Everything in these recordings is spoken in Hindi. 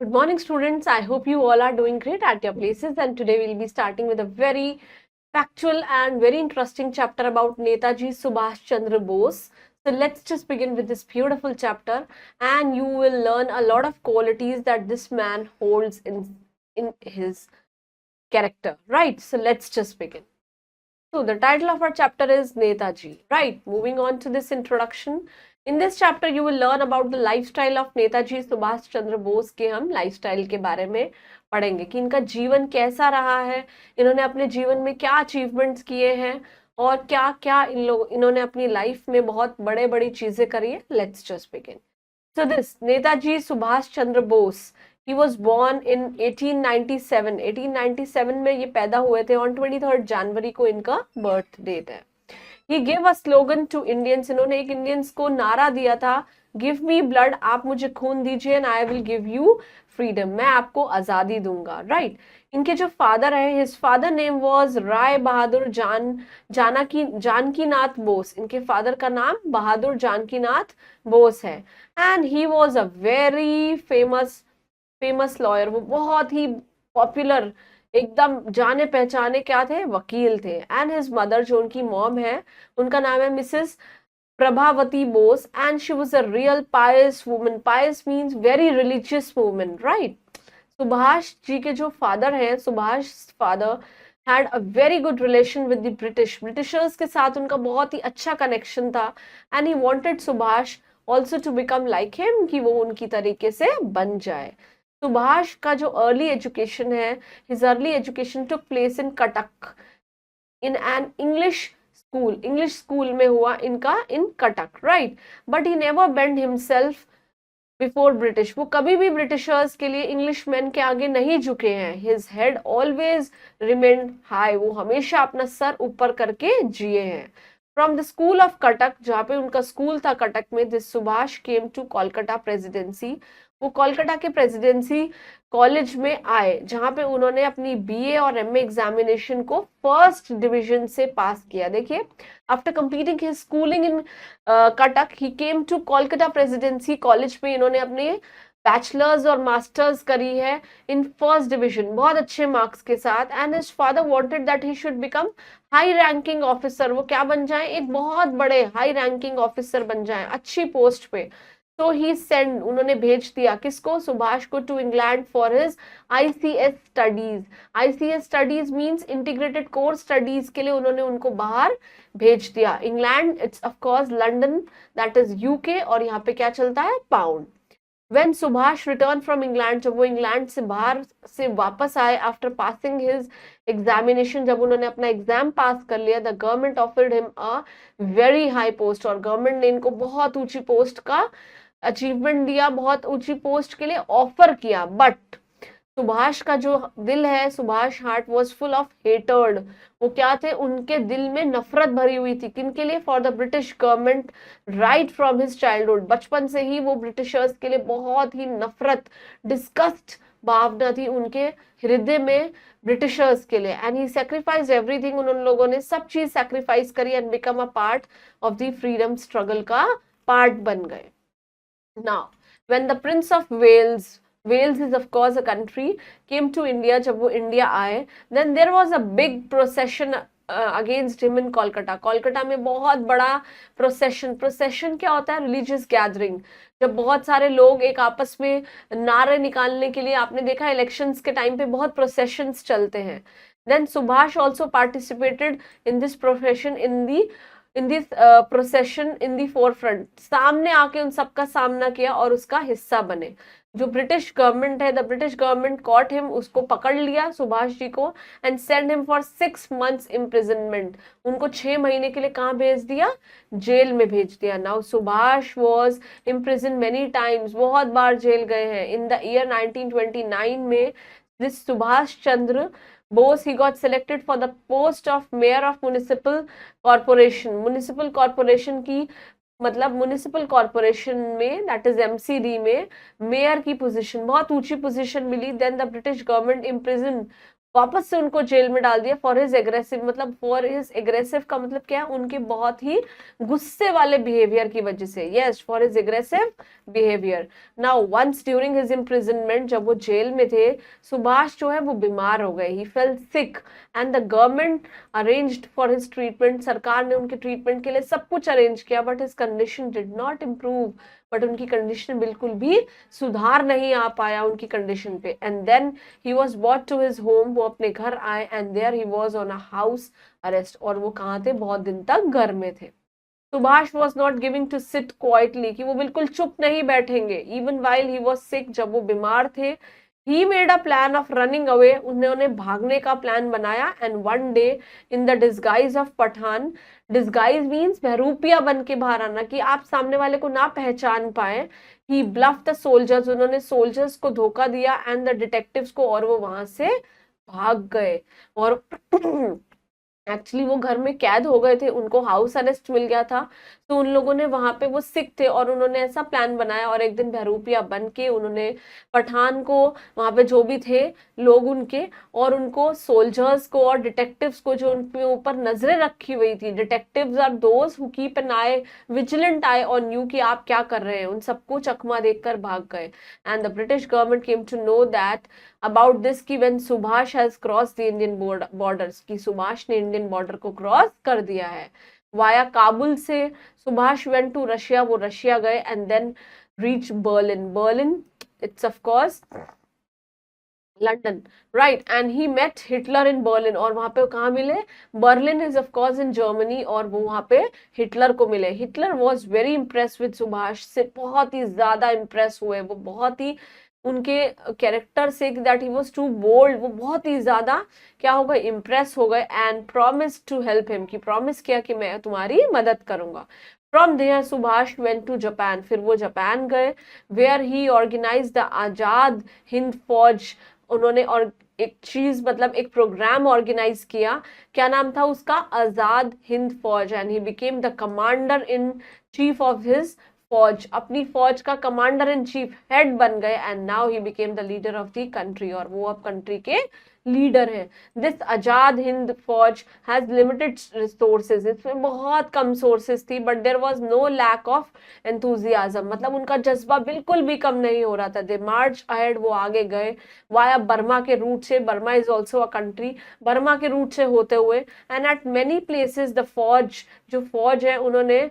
Good morning, students. I hope you all are doing great at your places. And today we'll be starting with a very factual and very interesting chapter about Netaji Subhash Chandra Bose. So let's just begin with this beautiful chapter, and you will learn a lot of qualities that this man holds in his character. Right? So let's just begin. So the title of our chapter is Netaji. Right. Moving on to this introduction. In this chapter you will learn about the lifestyle of Netaji Subhash Chandra Bose के हम लाइफस्टाइल के बारे में पढ़ेंगे कि इनका जीवन कैसा रहा है, इन्होंने अपने जीवन में क्या अचीवमेंट्स किए हैं और क्या क्या इन्होंने अपनी लाइफ में बहुत बड़े बड़ी चीजें करी है. Let's just begin. So this Netaji Subhash Chandra Bose, he was born in 1897. 1897 में ये पैदा हुए थे. On 23rd जनवरी को इनका बर्थ डेट है. He gave a slogan to Indians. इन्होंने एक इंडियंस को नारा दिया था, गिव मी ब्लड, आप मुझे खून दीजिए, and I will give you freedom, मैं आपको आजादी दूंगा. राइट. इनके जो फादर है, his father name was Rai Bahadur Janakinath Bose. इनके फादर का नाम बहादुर जानकीनाथ बोस है. And he was a very famous lawyer. वो बहुत ही पॉपुलर, एकदम जाने पहचाने क्या थे, वकील थे. एंड हिज मदर, जो उनकी मॉम है, उनका नाम है Mrs Prabhavati Bose. And she was a real pious woman. Pious means very religious woman. Right. Subhash ji के जो फादर हैं, Subhash father had a very good relation with the Britishers के साथ उनका बहुत ही अच्छा कनेक्शन था. And he wanted Subhash also to become like him, कि वो उनकी तरीके से बन जाए. सुभाष का जो अर्ली एजुकेशन है, his early education took place in Cuttack in an English school में हुआ इनका, in Cuttack. Right. But he never bend himself before British. वो कभी भी ब्रिटिशर्स के लिए, इंग्लिश मैन के आगे नहीं झुके हैं. His head always remained high. वो हमेशा अपना सर ऊपर करके जिए हैं. From the school of Cuttack, जहाँ पे उनका स्कूल था कटक में, this Subhash came to Kolkata Presidency. वो कोलकाता के प्रेसिडेंसी कॉलेज में आए, जहाँ पे उन्होंने अपनी बीए और एमए एग्जामिनेशन को फर्स्ट डिवीजन से पास किया. देखिए, after completing his schooling in Cuttack, he came to Kolkata Presidency College में इन्होंने अपने बैचलर्स और मास्टर्स करी है इन फर्स्ट डिवीजन, बहुत अच्छे मार्क्स के साथ. And his father wanted that he should become high ranking officer. वो क्या बन जाए, एक बहुत बड़े हाई रैंकिंग ऑफिसर बन जाए, अच्छी पोस्ट पे. तो ही सेंड, उन्होंने भेज दिया किसको, सुभाष को, to England for his ICS studies. ICS studies means integrated course studies के लिए उन्होंने उनको बाहर भेज दिया. England, it's of course London, that is UK, और यहाँ पे क्या चलता है, pound. When Subhash returned from England, जब वो इंग्लैंड से बाहर से वापस आए, आफ्टर पासिंग हिज एग्जामिनेशन, जब उन्होंने अपना एग्जाम पास कर लिया, the government offered him a very high post. और गवर्नमेंट ने इनको बहुत ऊंची पोस्ट का अचीवमेंट दिया, बहुत ऊंची पोस्ट के लिए ऑफर किया. बट सुभाष का जो दिल है, Subhash heart was full of hatred. वो क्या थे, उनके दिल में नफरत भरी हुई थी. किनके लिए, for the British government. Right from his childhood, बचपन से ही वो ब्रिटिशर्स के लिए बहुत ही नफरत, डिस्गस्ट भावना थी उनके हृदय में ब्रिटिशर्स के लिए. And he sacrifice everything. उन लोगों ने सब चीज सेक्रीफाइस करी and become a part of the freedom struggle का पार्ट बन गए. Now, when the Prince of Wales is of course a country, came to India, जब वो इंडिया आए, then there was a big procession against him in Kolkata. Kolkata में बहुत बड़ा प्रोसेशन क्या होता है, रिलीजियस गैदरिंग. जब बहुत सारे लोग एक आपस में नारे निकालने के लिए, आपने देखा इलेक्शंस के टाइम पे बहुत प्रोसेशंस चलते हैं. Then Subhash also participated in this procession, in this procession in the forefront. सामने आके उन सबका सामना किया और उसका हिस्सा बने. जो ब्रिटिश गवर्नमेंट है, the British government cot him, उसको पकड़ लिया सुभाष जी को, and send him for 6 months imprisonment. उनको 6 महीने के लिए कहाँ भेज दिया, जेल में भेज दिया. Now Subhash was imprison many times, बहुत बार जेल गए हैं. इन द ईयर 1929 में this Subhash Chandra Bose, he got selected for the post of mayor of municipal corporation. Municipal corporation की मतलब म्यूनिसिपल कॉर्पोरेशन में, दैट इज एमसीडी में, मेयर की पोजीशन, बहुत ऊंची पोजीशन मिली. Then the British government imprison वापस से उनको जेल में डाल दिया फॉर हिज एग्रेसिव, मतलब फॉर हिज एग्रेसिव का मतलब क्या है, उनके बहुत ही गुस्से वाले बिहेवियर की वजह से, yes for his aggressive behaviour. Now once during his imprisonment, जब वो जेल में थे, सुभाष जो है वो बीमार हो गए, he fell sick and the government arranged for his treatment, सरकार ने उनके ट्रीटमेंट के लिए सब कुछ अरेंज किया, but his condition did not improve, but उनकी कंडीशन बिल्कुल भी सुधार नहीं आ पाया उनकी कंडीशन पे। And then he was brought to his home, वो अपने घर आए, and there he was on a house arrest, और वो कहाँ थे, बहुत दिन तक घर में थे। Subhash was not giving to sit quietly, कि वो बिल्कुल चुप नहीं बैठेंगे, even while he was sick, जब वो बीमार थे। He made a plan of running away, उन्होंने भागने का प्लान बनाया, and one day in the disguise of Pathan, disguise means बहरूपिया बन के बाहर आना, कि आप सामने वाले को ना पहचान पाए। ही ब्लफ द सोल्जर्स, उन्होंने सोल्जर्स को धोखा दिया, एंड द डिटेक्टिव्स को, और वो वहां से भाग गए। और एक्चुअली वो घर में कैद हो गए थे, उनको हाउस अरेस्ट मिल गया था, तो उन लोगों ने वहां पे, वो सिख थे और उन्होंने ऐसा प्लान बनाया, और एक दिन बहरूपिया बन के उन्होंने पठान को, वहां पे जो भी थे लोग उनके, और उनको सोल्जर्स को और डिटेक्टिव्स को, जो उनके ऊपर नजरें रखी हुई थी, detectives are those who keep an eye, vigilant eye on you, कि आप क्या कर रहे हैं, उन सबको चकमा देखकर भाग गए। And the British government came to know that about this, की when Subhash has cross the Indian borders, की सुभाष ने इंडियन बॉर्डर को क्रॉस कर दिया है वाया काबुल से। सुभाष वेंट टू रशिया, वो रशिया गए, and then reach Berlin, Berlin it's of course London, right, and he met Hitler in Berlin, और वहां पे कहाँ मिले, Berlin is of course in Germany, और वो वहां पे हिटलर को मिले। Hitler was very impress with Subhash, से बहुत ही ज्यादा इंप्रेस हुए, वो बहुत ही उनके कैरेक्टर से, that he was too bold, वो बहुत ही ज्यादा क्या हो गए, इम्प्रेस हो गए, and promise to help him, की प्रॉमिस किया कि मैं तुम्हारी मदद करूंगा। From there Subhash went to Japan, फिर वो जापान गए, where he organise the Azad Hind Fauj, उन्होंने और एक चीज, मतलब एक प्रोग्राम ऑर्गेनाइज किया, क्या नाम था उसका, आजाद हिंद फौज, and he became the commander in chief of his फौज, अपनी फौज का कमांडर इन चीफ, हेड बन गए, and now he became the leader of the country, और वो अब कंट्री के लीडर हैं। दिस आजाद हिंद फौज हैज लिमिटेड रिसोर्सेज, इसमें बहुत कम सोर्सेज थी, but there was no lack of enthusiasm, मतलब उनका जज्बा बिल्कुल भी कम नहीं हो रहा था। दे मार्च अहेड, वो आगे गए वाया बर्मा के रूट से, Burma is also a country, Burma के रूट से होते हुए, and eight many places the फौज, जो फौज है उन्होंने,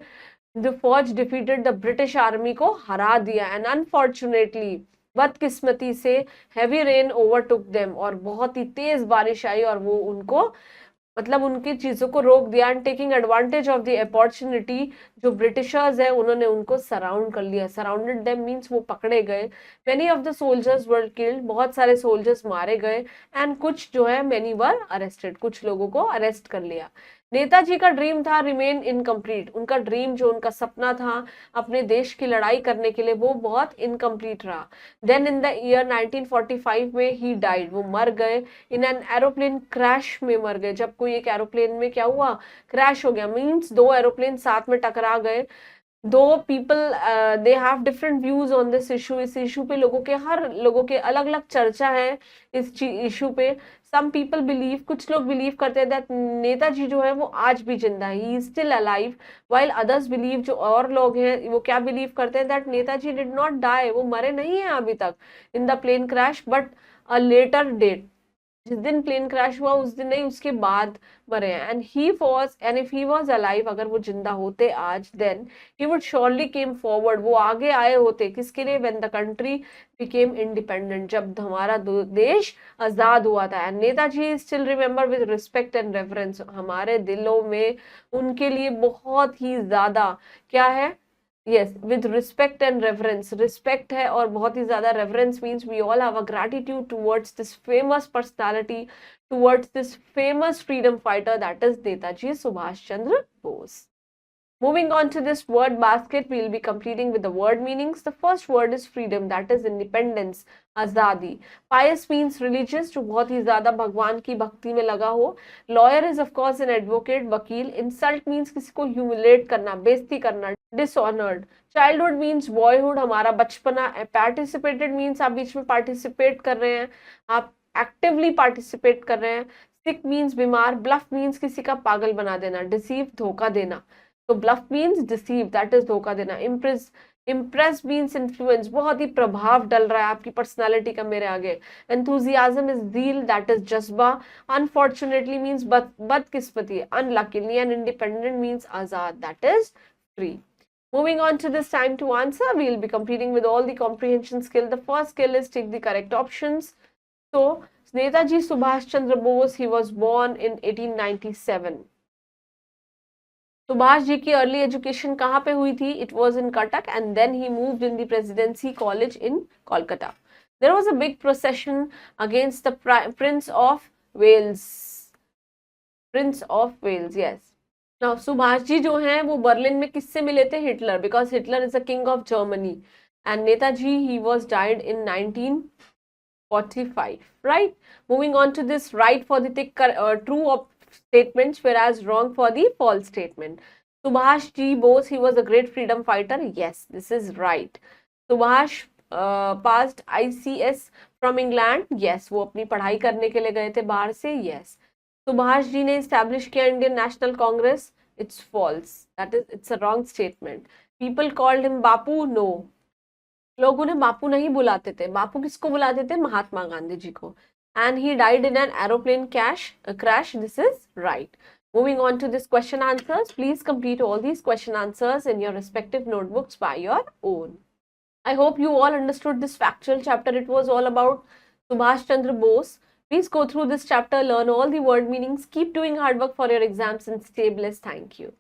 द फौज डिफीटेड द ब्रिटिश आर्मी को हरा दिया, एंड अनफॉर्चुनेटली, बदकिस्मती से, हैवी रेन ओवरटुक देम, और बहुत ही तेज बारिश आई और वो उनको, मतलब उनकी चीजों को रोक दिया, and taking advantage of the opportunity, जो ब्रिटिशर्स है उन्होंने उनको सराउंड कर लिया, सराउंडेड देम मींस वो पकड़े गए। Many of the soldiers were killed, बहुत सारे सोल्जर्स मारे गए, एंड कुछ जो है मेनी वर अरेस्टेड, कुछ लोगों को अरेस्ट कर लिया। नेताजी का ड्रीम था रिमेन इनकम्प्लीट, उनका ड्रीम, जो उनका सपना था अपने देश की लड़ाई करने के लिए, वो बहुत इनकम्प्लीट रहा। देन इन द ईयर 1945 में ही डाइड, वो मर गए इन एन एरोप्लेन क्रैश में, मर गए जब कोई एक एरोप्लेन में क्या हुआ, क्रैश हो गया, मींस दो एरोप्लेन साथ में टकरा गए। दो people they have different views on this issue, इस इशू पे लोगों के, हर लोगों के अलग अलग चर्चा है इस इशू पे। सम पीपल बिलीव, कुछ लोग बिलीव करते हैं दैट नेताजी जो है वो आज भी जिंदा है, he is still alive, while others believe, जो और लोग हैं वो क्या बिलीव करते हैं, that Netaji did not die, वो मरे नहीं है अभी तक in the plane crash, but a later date, जिस दिन प्लेन क्रैश हुआ उस दिन नहीं, उसके बाद मरे हैं। And he was, and if he was alive, अगर वो जिंदा होते आज, then he would surely came forward, वो आगे आए होते, किसके लिए, when the country became independent, जब हमारा देश आजाद हुआ था। And Netaji still remember with respect and reference, हमारे दिलों में उनके लिए बहुत ही ज्यादा क्या है, yes with respect and reverence, respect है और बहुत ही ज्यादा reverence, means we all have a gratitude towards this famous personality, towards this famous freedom fighter, that is Netaji Subhash Chandra Bose. Moving on to this word basket, we will be completing with the word meanings. The first word is freedom, that is independence, आजादी. Pious means religious, जो बहुत ही ज्यादा भगवान की भक्ति में लगा हो. Lawyer is of course an advocate, वकील. Insult means किसी को humiliate करना, बेइज्जती करना, dishonored. Childhood means boyhood, हमारा बचपना. Participated means आप बीच में participate कर रहे हैं, आप एक्टिवली पार्टिसिपेट कर रहे हैं। सिक मीन्स बीमार, ब्लफ मीन्स किसी का पागल बना देना, डिसीव धोखा देना, तो bluff means deceive, that is धोखा देना। इम्प्रेस मीन्स इन्फ्लुएंस, बहुत ही प्रभाव डल रहा है आपकी पर्सनालिटी का मेरे आगे। Enthusiasm is zeal, that is जज्बा। अनफॉर्चुनेटली मीन्स बदकिस्मती, unluckily, and independent means Azad, that is free. Moving on to this time to answer, we will be completing with all the comprehension skill. The first skill is take the correct options. So, Netaji Subhash Chandra Bose, he was born in 1897. Subhash ji की अर्ली एजुकेशन कहाँ पे हुई थी? It was in Cuttack and then he moved in the presidency college in Kolkata. There was a big procession against the prince of Wales. Prince of Wales, yes. Now Subhash ji जो हैं वो बर्लिन में किससे मिले थे? Hitler, because Hitler is the king of Germany. And Netaji he was died in 1945, right? Moving on to this, right for the true statements, whereas wrong for the false statement. Subhash G. Bose, he was a great freedom fighter. Yes, this is right. Subhash passed ICS from England. Yes, वो अपनी पढ़ाई करने के लिए गए थे बाहर से. Yes. सुभाष जी ने establish किया Indian national Congress. It's false. That is, it's a wrong statement. People called him Bapu. No. लोग उन्हें बापू नहीं बुलाते थे. बापू किसको बुलाते थे? महात्मा गांधी जी को. And he died in an aeroplane crash. This is right. Moving on to this question answers. Please complete all these question answers in your respective notebooks by your own. I hope you all understood this factual chapter. It was all about Subhash Chandra Bose. Please go through this chapter, learn all the word meanings, keep doing hard work for your exams and stay blessed. Thank you.